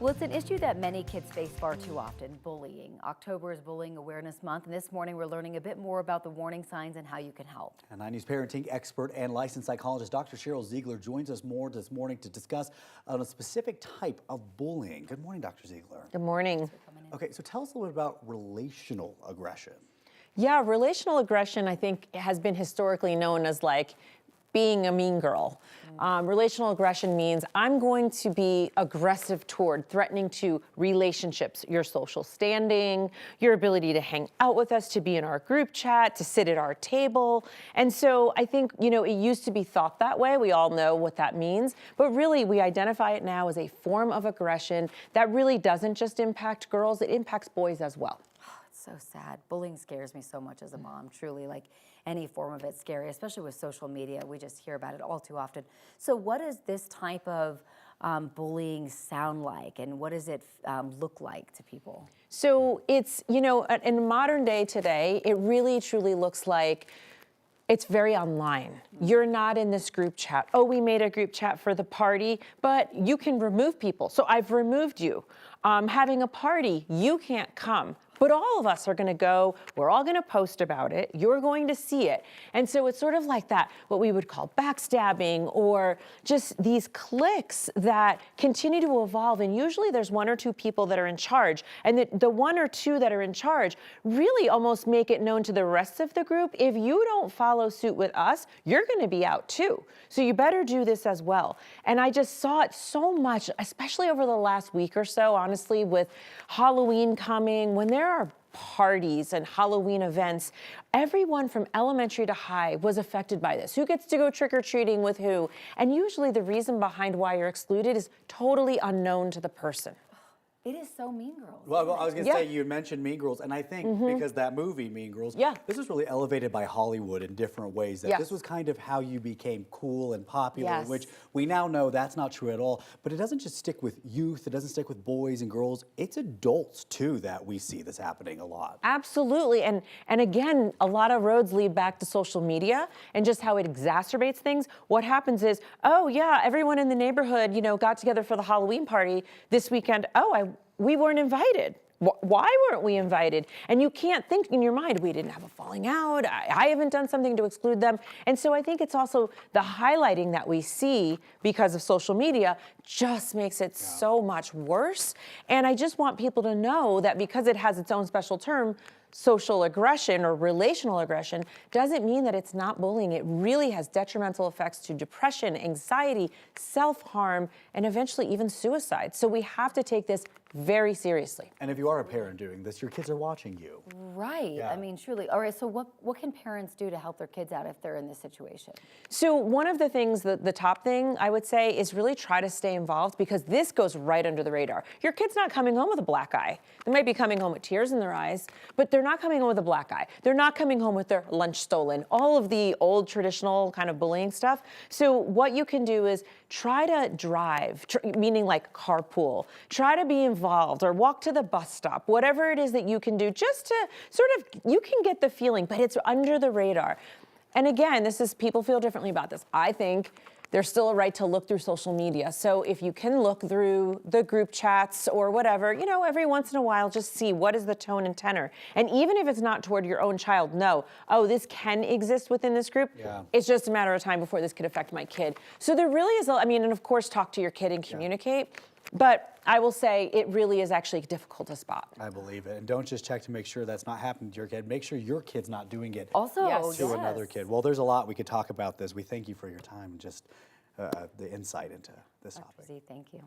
Well, it's an issue that many kids face far too often, bullying. October is Bullying Awareness Month, and this morning we're learning a bit more about the warning signs and how you can help. And 9 News parenting expert and licensed psychologist Dr. Sheryl Ziegler joins us more this morning to discuss on a specific type of bullying. Good morning, Dr. Ziegler. Good morning. Okay, so tell us a little bit about relational aggression. Yeah, relational aggression, I think, has been historically known as like being a mean girl. Relational aggression means I'm going to be aggressive toward, threatening to relationships, your social standing, your ability to hang out with us, to be in our group chat, to sit at our table. And so I think, it used to be thought that way. We all know what that means. But really, we identify it now as a form of aggression that really doesn't just impact girls, it impacts boys as well. So sad. Bullying scares me so much as a mom, truly. Like any form of it's scary, especially with social media. We just hear about it all too often. So what does this type of bullying sound like, and what does it look like to people? So it's, in modern day today, it really truly looks like it's very online. You're not in this group chat. Oh, we made a group chat for the party, but you can remove people. So I've removed you. Having a party, you can't come. But all of us are gonna go, we're all gonna post about it, you're going to see it. And so it's sort of like that, what we would call backstabbing, or just these cliques that continue to evolve. And usually there's one or two people that are in charge. And the one or two that are in charge really almost make it known to the rest of the group, if you don't follow suit with us, you're gonna be out too. So you better do this as well. And I just saw it so much, especially over the last week or so, honestly, with Halloween coming, when there are parties and Halloween events, everyone from elementary to high was affected by this. Who gets to go trick-or-treating with who? And usually the reason behind why you're excluded is totally unknown to the person. It is so Mean Girls. Well, I was going to say, you mentioned Mean Girls, and I think because that movie, Mean Girls, this was really elevated by Hollywood in different ways. That this was kind of how you became cool and popular, which we now know that's not true at all. But it doesn't just stick with youth, it doesn't stick with boys and girls, it's adults too that we see this happening a lot. Absolutely, and again, a lot of roads lead back to social media and just how it exacerbates things. What happens is, oh yeah, everyone in the neighborhood, got together for the Halloween party this weekend. Oh, we weren't invited. Why weren't we invited? And you can't think in your mind, we didn't have a falling out, I haven't done something to exclude them. And so I think it's also the highlighting that we see because of social media just makes it so much worse. And I just want people to know that because it has its own special term, social aggression or relational aggression, doesn't mean that it's not bullying. It really has detrimental effects to depression, anxiety, self-harm, and eventually even suicide. So we have to take this very seriously. And if you are a parent doing this, your kids are watching you. Right, I mean, truly. All right, so what can parents do to help their kids out if they're in this situation? So one of the things, the top thing I would say is really try to stay involved, because this goes right under the radar. Your kid's not coming home with a black eye. They might be coming home with tears in their eyes, but they're not coming home with a black eye. They're not coming home with their lunch stolen, all of the old traditional kind of bullying stuff. So what you can do is try to drive, meaning like carpool, try to be involved or walk to the bus stop, whatever it is that you can do, just to sort of, you can get the feeling, but it's under the radar. And again, people feel differently about this. I think there's still a right to look through social media. So if you can look through the group chats or whatever, every once in a while, just see what is the tone and tenor. And even if it's not toward your own child, know, oh, this can exist within this group. It's just a matter of time before this could affect my kid. So there really is, and of course, talk to your kid and communicate. But I will say it really is actually difficult to spot. I believe it. And don't just check to make sure that's not happening to your kid. Make sure your kid's not doing it Also, to another kid. Well, there's a lot we could talk about this. We thank you for your time and just the insight into this topic. Thank you.